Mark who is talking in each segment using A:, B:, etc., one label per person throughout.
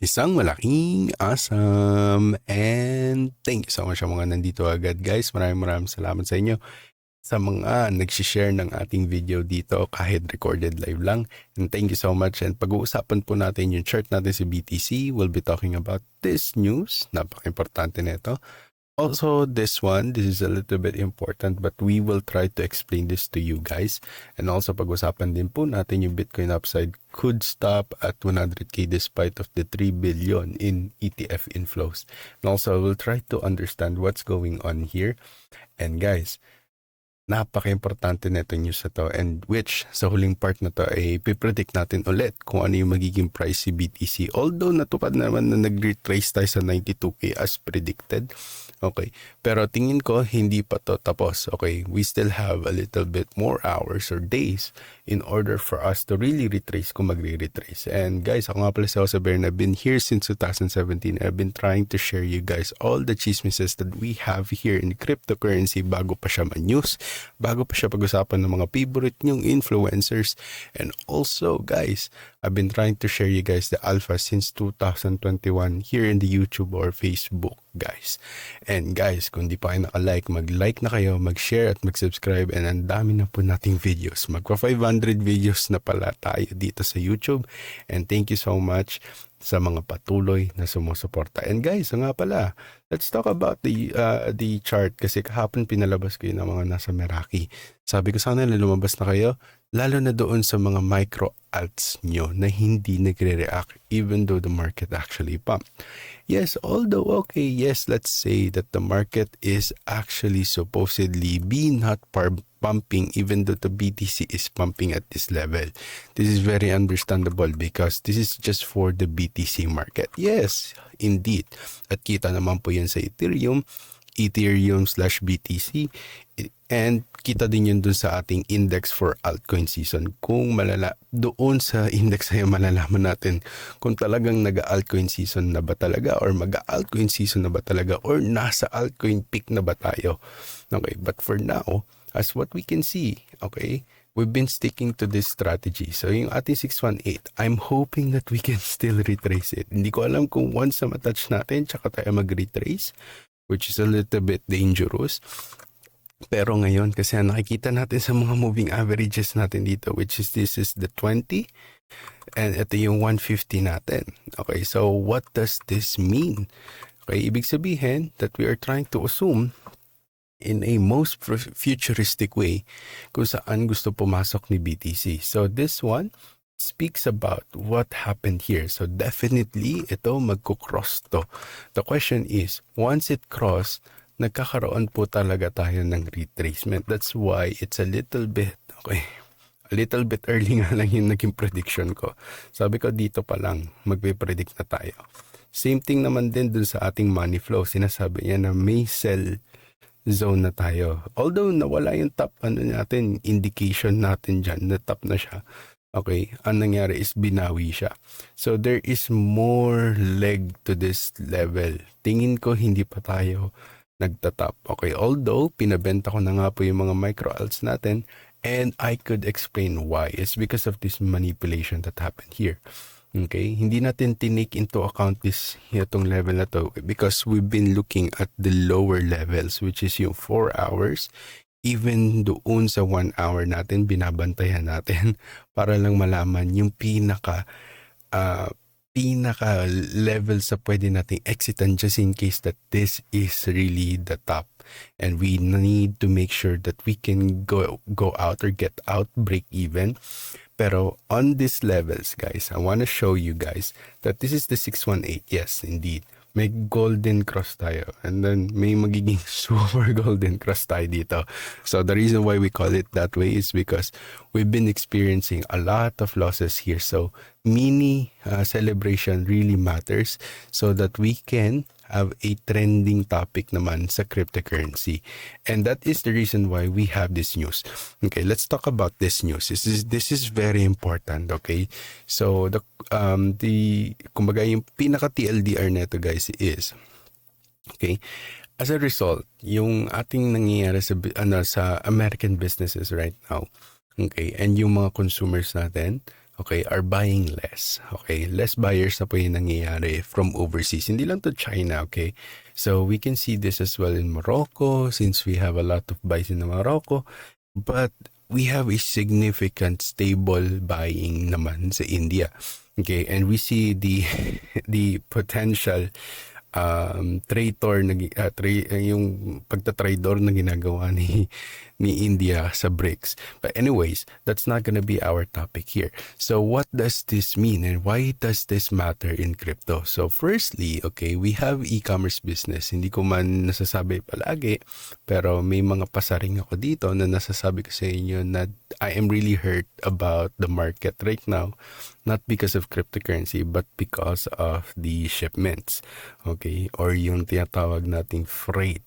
A: Isang malaking awesome and thank you so much sa mga nandito agad guys. Maraming salamat sa inyo sa mga nag-share ng ating video dito kahit recorded live lang. And thank you so much. And pag-uusapan po natin yung chart natin si BTC. We'll be talking about this news. Napaka-importante nito. Also, this is a little bit important but we will try to explain this to you guys. And also, pag-usapan din po natin yung Bitcoin upside could stop at 100k despite of the 3 billion in ETF inflows. And also, we'll try to understand what's going on here. And guys, napaka-importante na itong news na to, and which sa huling part na to ay pipredict natin ulit kung ano yung magiging price si BTC. Although natupad naman na nag-retrace tayo sa 92k as predicted. Okay, pero tingin ko hindi pa to tapos. Okay, we still have a little bit more hours or days in order for us to really retrace kung magre-retrace. And guys, ako nga pala si Jose Bern. I've been here since 2017. I've been trying to share you guys all the chismises that we have here in cryptocurrency bago pa siya man-news, bago pa siya pag-usapan ng mga favorite nyong influencers. And also guys, I've been trying to share you guys the alpha since 2021 here in the YouTube or Facebook guys. And guys, kung di pa kayo naka-like, mag-like na kayo, mag-share at mag-subscribe, and ang dami na po nating videos. Magpa 500 videos na pala tayo dito sa YouTube. And thank you so much sa mga patuloy na sumusuporta. And guys, nga pala, let's talk about the chart kasi kahapon pinalabas ko yun ng mga nasa Meraki. Sabi ko sana lumabas na kayo, lalo na doon sa mga micro alts nyo na hindi nagre-react even though the market actually pumped. Yes, although okay, yes, let's say that the market is actually supposedly not pumping even though the BTC is pumping at this level. This is very understandable because this is just for the BTC market. Yes, indeed. At kita naman po yan sa Ethereum/BTC, and kita din yun dun sa ating index for altcoin season. Kung doon sa index na yun, malalaman natin kung talagang nag-altcoin season na ba talaga or mag-altcoin season na ba talaga or nasa altcoin peak na ba tayo. Okay, but for now, as what we can see, okay, we've been sticking to this strategy. So yung ating 618, I'm hoping that we can still retrace it. Hindi ko alam kung once na matouch natin, tsaka tayo mag-retrace, which is a little bit dangerous. Pero ngayon, kasi nakikita natin sa mga moving averages natin dito, which is this is the 20, and ito yung 150 natin. Okay, so what does this mean? Okay, ibig sabihin that we are trying to assume in a most futuristic way kung saan gusto pumasok ni BTC. So this one speaks about what happened here. So definitely ito magko-cross to. The question is, once it cross, nagkakaroon po talaga tayo ng retracement. That's why it's a little bit early nga lang yung naging prediction ko. Sabi ko dito pa lang magpe-predict na tayo. Same thing naman din dun sa ating money flow. Sinasabi niya na may sell zone na tayo. Although nawala yung top indication natin dyan, na top na siya. Okay, ang nangyari is binawi siya. So there is more leg to this level. Tingin ko hindi pa tayo nagtatap. Okay, although pinabenta ko na nga po yung mga micro alts natin, and I could explain why. It's because of this manipulation that happened here. Okay, hindi natin tinake into account itong level na to because we've been looking at the lower levels, which is yung 4 hours. Even doon sa 1 hour natin, binabantayan natin para lang malaman yung pinaka level sa pwede nating exitan just in case that this is really the top, and we need to make sure that we can go out or get out, break even. Pero on these levels guys, I want to show you guys that this is the 618. Yes, indeed, may golden cross tayo, and then may magiging super golden cross tayo dito. So the reason why we call it that way is because we've been experiencing a lot of losses here. So mini celebration really matters so that we can have a trending topic naman sa cryptocurrency. And that is the reason why we have this news. Okay, let's talk about this news. This is very important, okay? So kumbaga yung pinaka TLDR neto guys is, okay, as a result, yung ating nangyayari sa American businesses right now, okay, and yung mga consumers natin, okay, are buying less. Okay, less buyers na po yung nangyayari from overseas. Hindi lang to China, okay? So we can see this as well in Morocco since we have a lot of buys in Morocco. But we have a significant stable buying naman sa India. Okay, and we see the the potential traitor na yung pagta-traidor na ginagawa ni India sa BRICS. But anyways, that's not gonna be our topic here. So what does this mean and why does this matter in crypto? So firstly, okay, we have e-commerce business. Hindi ko man nasasabi palagi, pero may mga pasaring ako dito na nasasabi ko sa inyo na I am really hurt about the market right now, not because of cryptocurrency but because of the shipments, okay, or yung tinatawag nating freight.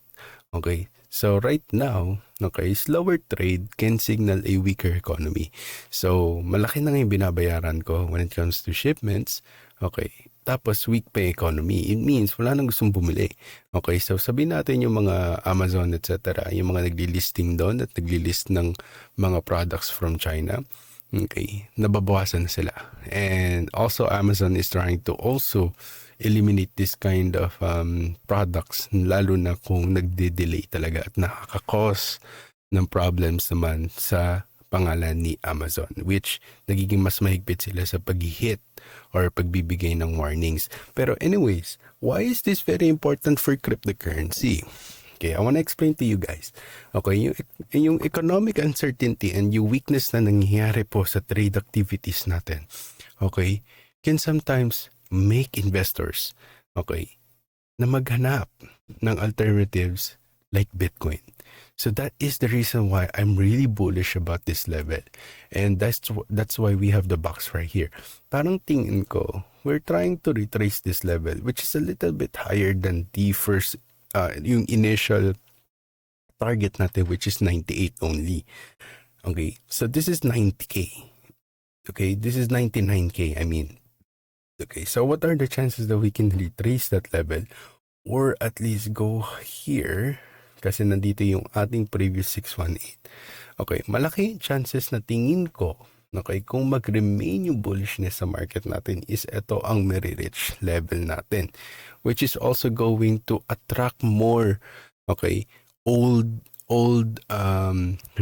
A: Okay, so right now, okay, slower trade can signal a weaker economy. So malaki na yung binabayaran ko when it comes to shipments. Okay, tapos weak pa yung economy. It means wala nang gustong bumili. Okay, so sabihin natin yung mga Amazon etc., yung mga nagli-listing doon at nagli-list ng mga products from China. Okay, nababawasan na sila. And also Amazon is trying to also eliminate this kind of products, lalo na kung nagde-delay talaga at nakaka-cause ng problems naman sa pangalan ni Amazon, which nagiging mas mahigpit sila sa pag-hit or pagbibigay ng warnings. Pero anyways, why is this very important for cryptocurrency? Okay, I want to explain to you guys. Okay, yung economic uncertainty and yung weakness na nangyayari po sa trade activities natin, okay, can sometimes make investors, okay, na maghanap ng alternatives like Bitcoin. So that is the reason why I'm really bullish about this level. And that's why we have the box right here. Parang tingin ko, we're trying to retrace this level, which is a little bit higher than the first, yung initial target natin, which is 98 only. Okay, so this is 90K. Okay, this is 99K, I mean. Okay, so what are the chances that we can retrace that level? Or at least go here, kasi nandito yung ating previous 618. Okay, malaki yung chances na tingin ko, okay, kung mag-remain yung bullishness sa market natin is ito ang reach level natin, which is also going to attract more, okay, old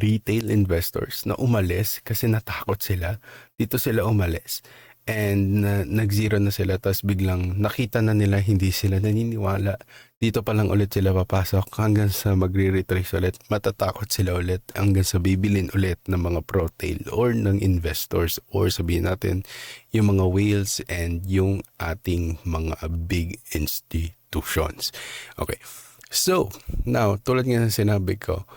A: retail investors na umalis kasi natakot sila. Dito sila umalis. And nag-zero na sila, tapos biglang nakita na nila hindi sila naniniwala. Dito pa lang ulit sila papasok hanggang sa magre-retrace ulit. Matatakot sila ulit hanggang sa bibilin ulit ng mga pro-tail or ng investors or sabihin natin yung mga whales and yung ating mga big institutions. Okay. So, now, tulad nga ng sinabi ko,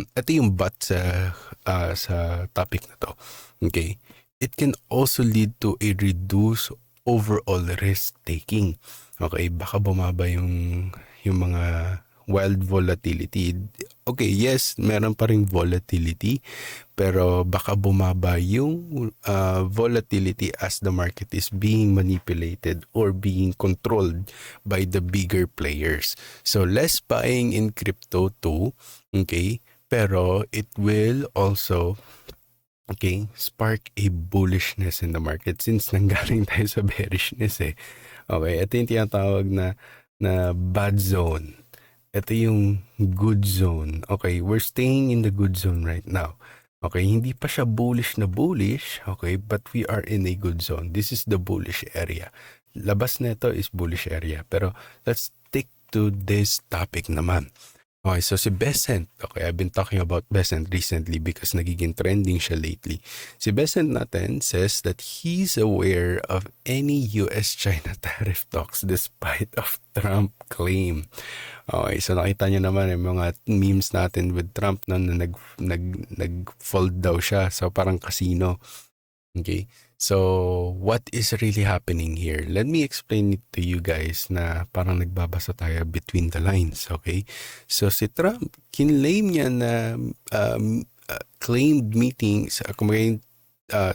A: ito yung but sa topic na to. Okay. It can also lead to a reduced overall risk taking. Okay, baka bumaba yung mga wild volatility. Okay, yes, meron pa ring volatility, pero baka bumaba yung volatility as the market is being manipulated or being controlled by the bigger players. So less buying in crypto too, okay, pero it will also spark a bullishness in the market since nanggaling tayo sa bearishness eh. Okay, ito yung tinatawag na bad zone. Ito yung good zone. Okay, we're staying in the good zone right now. Okay, hindi pa siya bullish na bullish, okay, but we are in a good zone. This is the bullish area. Labas nito is bullish area. Pero let's stick to this topic naman. Okay, so si Besant, okay, I've been talking about Besant recently because nagiging trending siya lately. Si Besant natin says that he's aware of any US-China tariff talks despite of Trump claim. Okay, so nakita niyo naman yung mga memes natin with Trump na nag-fold daw siya. So parang casino. Okay, so what is really happening here? Let me explain it to you guys na parang nagbabasa tayo between the lines, okay? So si Trump, kinlaim niya na claimed meetings,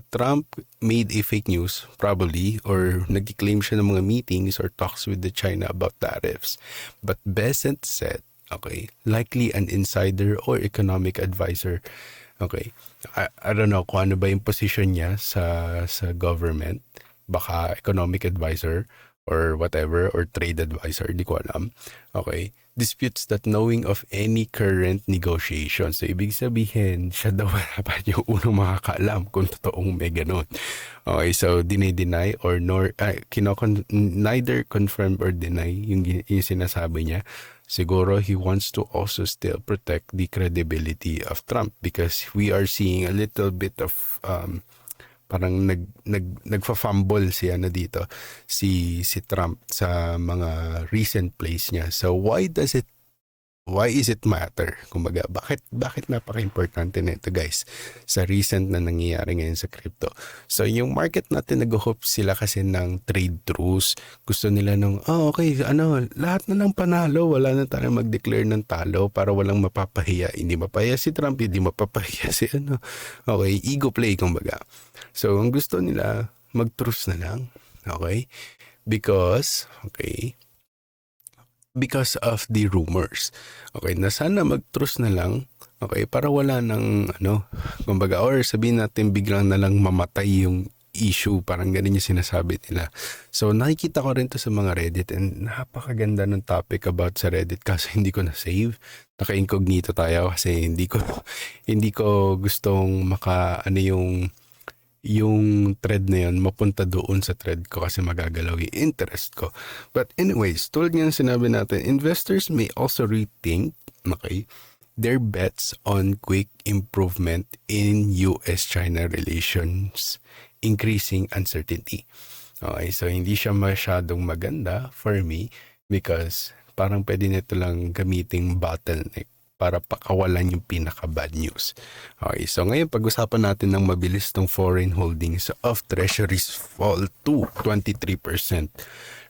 A: Trump made a fake news probably or nag-claim siya ng mga meetings or talks with the China about tariffs. But Besant said, okay, likely an insider or economic advisor Okay. I don't know kung ano ba yung position niya sa government. Baka economic advisor or whatever or trade advisor, di ko alam. Okay. Disputes that knowing of any current negotiation. So, ibig sabihin, siya daw dapat yung unang makakaalam kung totoong may ganun. Okay, so dinay-deny or neither confirm or deny yung sinasabi niya. Siguro he wants to also still protect the credibility of Trump because we are seeing a little bit of parang nagfa-fumble si Trump sa mga recent plays niya. So why is it matter? Kumbaga, bakit napaka-importante nito guys sa recent na nangyayari ngayon sa crypto? So yung market natin nag-hope sila kasi ng trade truce. Gusto nila okay, lahat na lang panalo, wala na tayong mag-declare ng talo para walang mapapahiya. Hindi mapahiya si Trump, hindi mapapahiya si Okay, ego play kumbaga. So ang gusto nila, mag-truce na lang. Okay? Because of the rumors. Okay, na sana mag-truce na lang, okay, para wala nang kumbaga, or sabihin natin biglang na lang mamatay yung issue, parang ganun yung sinasabi nila. So nakikita ko rin to sa mga Reddit and napakaganda ng topic about sa Reddit kasi hindi ko na-save. Naka-incognito tayo kasi hindi ko gustong yung thread na yun, mapunta doon sa thread ko kasi magagalaw yung interest ko. But anyways, tulad nga sinabi natin, investors may also rethink, their bets on quick improvement in US-China relations, increasing uncertainty. Okay, so hindi siya masyadong maganda for me because parang pwede nito lang gamiting bottleneck para pakawalan yung pinaka-bad news. Okay, so ngayon pag-usapan natin ng mabilis tong foreign holdings of treasuries fall to 23%,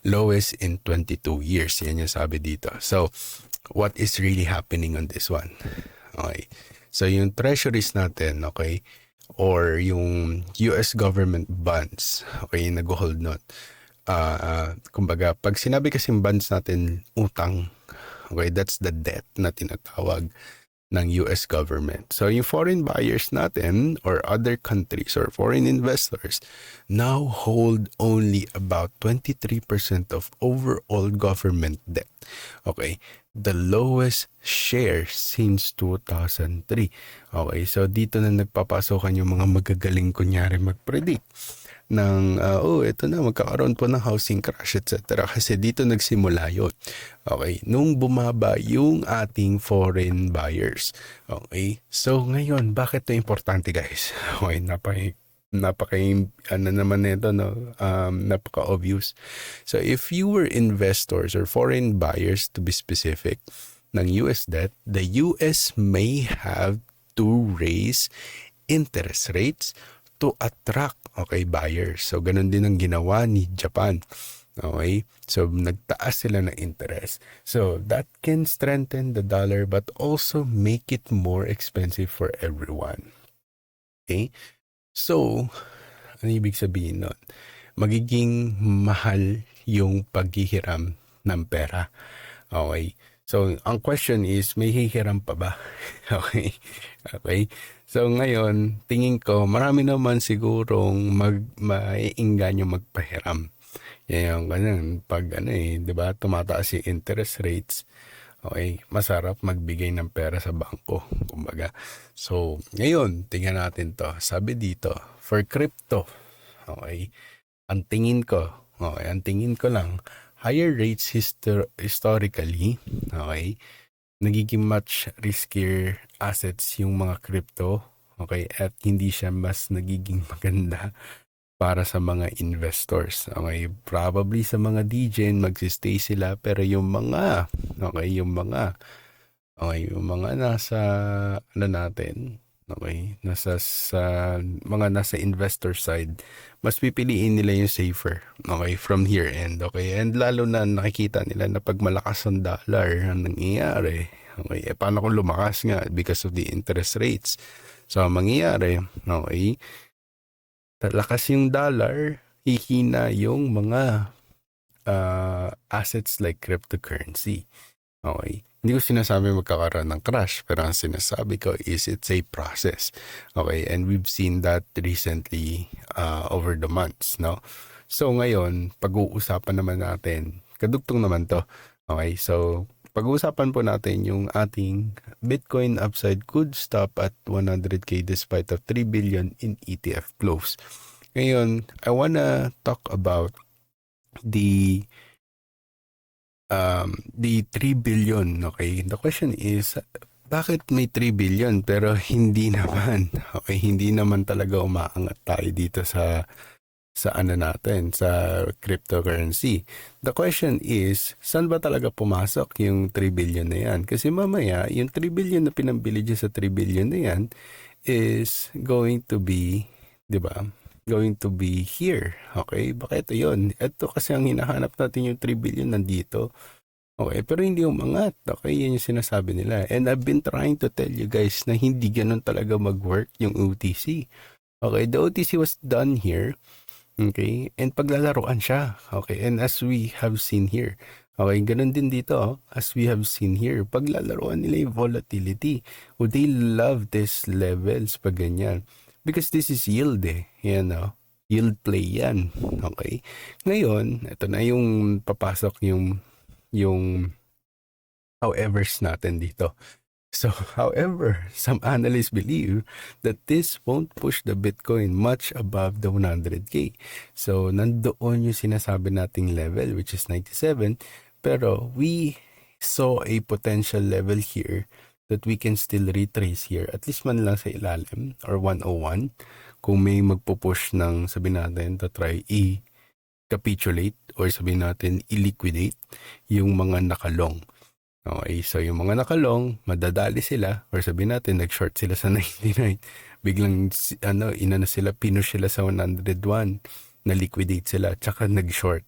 A: lowest in 22 years. Yan yung sabi dito. So, what is really happening on this one? Okay, so yung treasuries natin, okay, or yung US government bonds, okay, nag-hold not. Kumbaga, pag sinabi kasing bonds natin, utang, okay, that's the debt na tinatawag ng US government. So yung foreign buyers natin or other countries or foreign investors now hold only about 23% of overall government debt. Okay, the lowest share since 2003. Okay, so dito na nagpapasokan yung mga magagaling kunyari mag-predict ng ito na magkakaroon po ng housing crash etc. Kasi dito nagsimula yun. Okay, nung bumaba yung ating foreign buyers. Okay, so ngayon bakit ito importante guys? Okay, napaka obvious. So if you were investors or foreign buyers to be specific ng US debt, the US may have to raise interest rates to attract buyers. So ganun din ang ginawa ni Japan. Okay? So nagtaas sila ng interest. So that can strengthen the dollar but also make it more expensive for everyone. Okay? So ano ibig sabihin nun? Magiging mahal yung paghihiram ng pera. Okay? So, ang question is, may hihiram pa ba? Okay? Okay? So, ngayon, tingin ko, marami naman sigurong maiinganyo magpahiram. Yan yung ganun. Pag di ba, tumataas yung interest rates, okay, masarap magbigay ng pera sa bangko. Kumbaga. So, ngayon, tingnan natin to. Sabi dito, for crypto, okay, ang tingin ko lang, higher rates historically, okay, nagiging much riskier assets yung mga crypto, okay, at hindi siya mas nagiging maganda para sa mga investors. Okay, probably sa mga DJ magsistay sila pero yung mga nasa natin, okay, nasa investor side, mas pipiliin nila yung safer, okay, from here end, okay, and lalo na nakikita nila na pag malakas ang dollar, ang nangyayari, okay, paano kung lumakas nga because of the interest rates? So, ang mangyayari, okay, lakas yung dollar, hihina yung mga assets like cryptocurrency. Okay? Hindi ko sinasabi magkakaroon ng crash, pero ang sinasabi ko is it's a process. Okay? And we've seen that recently over the months, no? So ngayon, pag-uusapan naman natin, kadugtong naman to. Okay? So pag-uusapan po natin yung ating Bitcoin upside could stop at 100K despite of 3 billion in ETF flows. Ngayon, I wanna talk about the 3 billion, okay? The question is, bakit may 3 billion pero hindi naman, okay? Hindi naman talaga umaangat tayo dito sa ano natin, sa cryptocurrency. The question is, saan ba talaga pumasok yung 3 billion na yan? Kasi mamaya, yung 3 billion na pinambili dyan sa 3 billion na yan is going to be, di ba? Going to be here. Okay? Baka ito yun. Ito kasi ang hinahanap natin yung 3 billion nandito. Okay, pero hindi umangat. Okay, yan yung sinasabi nila. And I've been trying to tell you guys na hindi ganun talaga mag-work yung OTC. Okay, the OTC was done here. Okay, and paglalaroan siya. Okay, and as we have seen here. Okay, ganun din dito. As we have seen here, paglalaroan nila yung volatility. Oh, they love this levels pag ganyan. Because this is yield Yan yield play yan. Okay, ngayon, ito na yung papasok yung howevers natin dito. So, however, some analysts believe that this won't push the Bitcoin much above the 100K. So, nandoon yung sinasabi nating level, which is 97. Pero, we saw a potential level here that we can still retrace here, at least man lang sa ilalim, or 101. Kung may magpupush ng, sabi natin, to try capitulate or sabihin natin i-liquidate yung mga nakalong. Okay, so yung mga nakalong, madadali sila or sabihin natin nag-short sila sa 99. Biglang sila, pinush sila sa 101, na-liquidate sila, tsaka nag-short.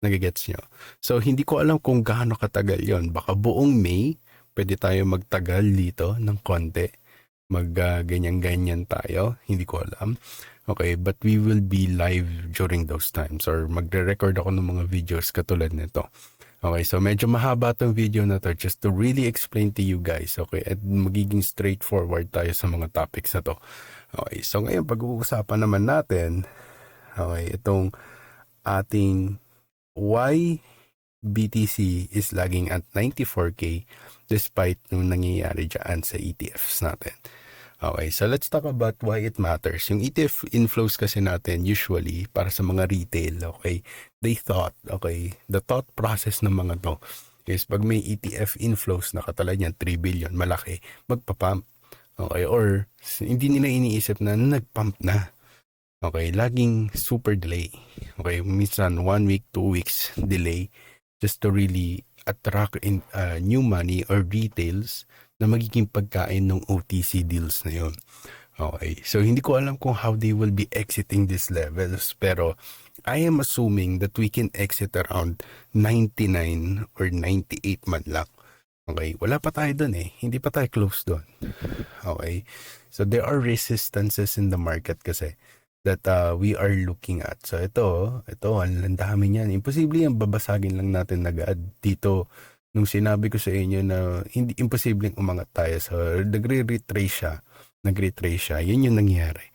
A: Nagigets nyo? So hindi ko alam kung gaano katagal yon. Baka buong May, pwede tayo magtagal dito ng konti. Ganyan-ganyan tayo. Hindi ko alam. Okay, but we will be live during those times or magre-record ako ng mga videos katulad nito. Okay, so medyo mahaba tong video na to just to really explain to you guys, okay? At magiging straightforward tayo sa mga topics na to. Okay, so ngayon pag-uusapan naman natin, okay, itong ating why BTC is lagging at 94K despite nung nangyayari dyan sa ETFs natin. Okay, so let's talk about why it matters. Yung ETF inflows kasi natin usually para sa mga retail, okay? The thought process ng mga to is pag may ETF inflows na katulad yan, 3 billion, malaki, magpapump. Okay, or hindi nila iniisip na nagpump na. Okay, laging super delay. Okay, minsan 1 week, 2 weeks delay just to really attract in new money or retails na magiging pagkain ng OTC deals na yun. Okay, so hindi ko alam kung how they will be exiting these levels, pero I am assuming that we can exit around 99 or 98 man lang. Okay, wala pa tayo dun hindi pa tayo close dun. Okay, so there are resistances in the market kasi that we are looking at. So ito, ang dami niyan. Imposible yan, babasagin lang natin agad dito. Nung sinabi ko sa inyo na hindi imposibleng umangat tayo, so nagre-retrace siya, yun yung nangyari.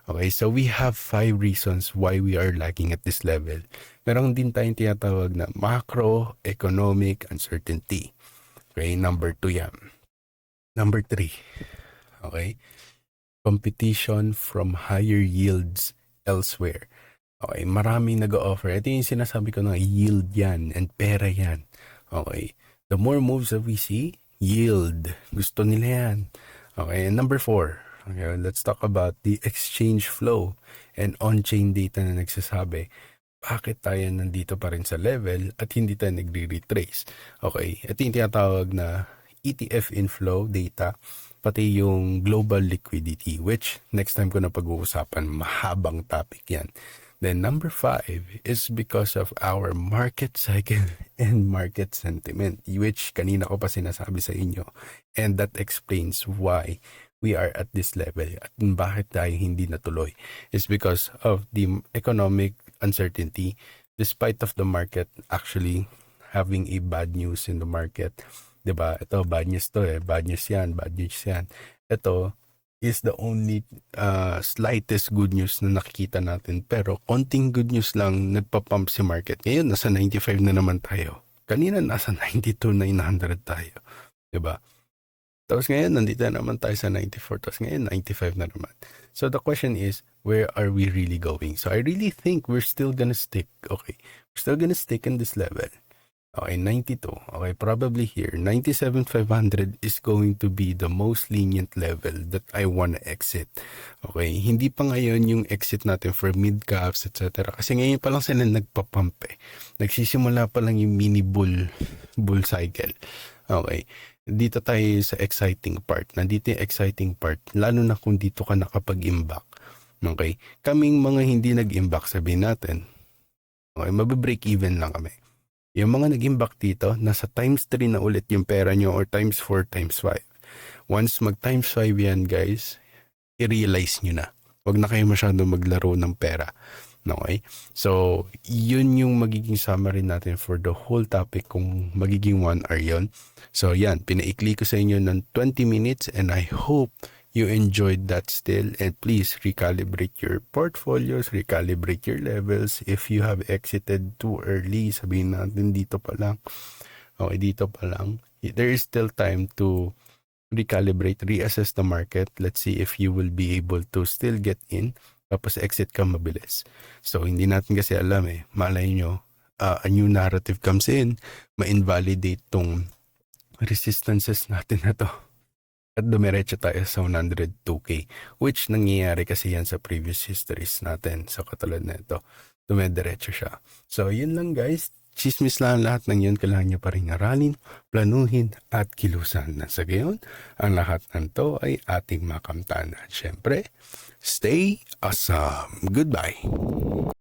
A: Okay, so we have 5 reasons why we are lagging at this level. Meron din tayong tinatawag na macroeconomic uncertainty. Okay, number 2 yan. Number 3, okay, competition from higher yields elsewhere. Okay, maraming nag-o-offer. Ito yung sinasabi ko na yield yan and pera yan. Okay, the more moves that we see, yield. Gusto nila yan. Okay, and number 4. Okay, let's talk about the exchange flow and on-chain data na nagsasabi bakit tayo nandito pa rin sa level at hindi tayo nagre-retrace. Okay, ito yung tinatawag na ETF inflow data, pati yung global liquidity, which next time ko na pag-uusapan, mahabang topic yan. Then number 5 is because of our market cycle and market sentiment, which kanina ko pa sinasabi sa inyo. And that explains why we are at this level at bakit tayo hindi natuloy. It's because of the economic uncertainty, despite of the market actually having a bad news in the market. 'Di ba? Ito, bad news to eh. Bad news yan, bad news yan. Ito is the only slightest good news na nakikita natin. Pero konting good news lang nagpa-pump si market. Ngayon, nasa 95 na naman tayo. Kanina, nasa 92,900 tayo. 'Di ba? Tapos ngayon, nandito na naman tayo sa 94. Tapos ngayon, 95 na naman. So the question is, where are we really going? So I really think we're still gonna stick. Okay, we're still gonna stick in this level. Okay, 92. Okay, probably here. 97,500 is going to be the most lenient level that I wanna exit. Okay, hindi pa ngayon yung exit natin for mid-caps, etc. Kasi ngayon pa lang sila nagpa-pump eh. Nagsisimula pa lang yung mini bull cycle. Okay, dito tayo sa exciting part. Nandito yung exciting part, lalo na kung dito ka nakapag-imbak. Okay, kaming mga hindi nag-imbak, sabihin natin, okay, mabe-break even lang kami. Yung mga nag-imbak dito, nasa times 3 na ulit yung pera nyo or times 4, times 5. Once mag times 5 yan guys, i-realize nyo na. Huwag na kayo masyado maglaro ng pera. Okay? So, yun yung magiging summary natin for the whole topic kung magiging 1 hour yun. So, yan. Pinaikli ko sa inyo ng 20 minutes and I hope you enjoyed that still. And please recalibrate your portfolios, recalibrate your levels. If you have exited too early, sabihin natin dito pa lang. Okay, dito pa lang. There is still time to recalibrate, reassess the market. Let's see if you will be able to still get in. Tapos exit ka mabilis. So, hindi natin kasi alam eh. Malay nyo, a new narrative comes in, ma-invalidate tong resistances natin na to. At dumiretso tayo sa 102K, which nangyayari kasi yan sa previous histories natin. So, katulad na ito, dumiretso siya. So, yun lang guys. Chismis lang lahat ng yun. Kailangan nyo pa rin aralin, planuhin, at kilusan. Na sa gayon, ang lahat ng to ay ating makamtan. At syempre, stay awesome. Goodbye.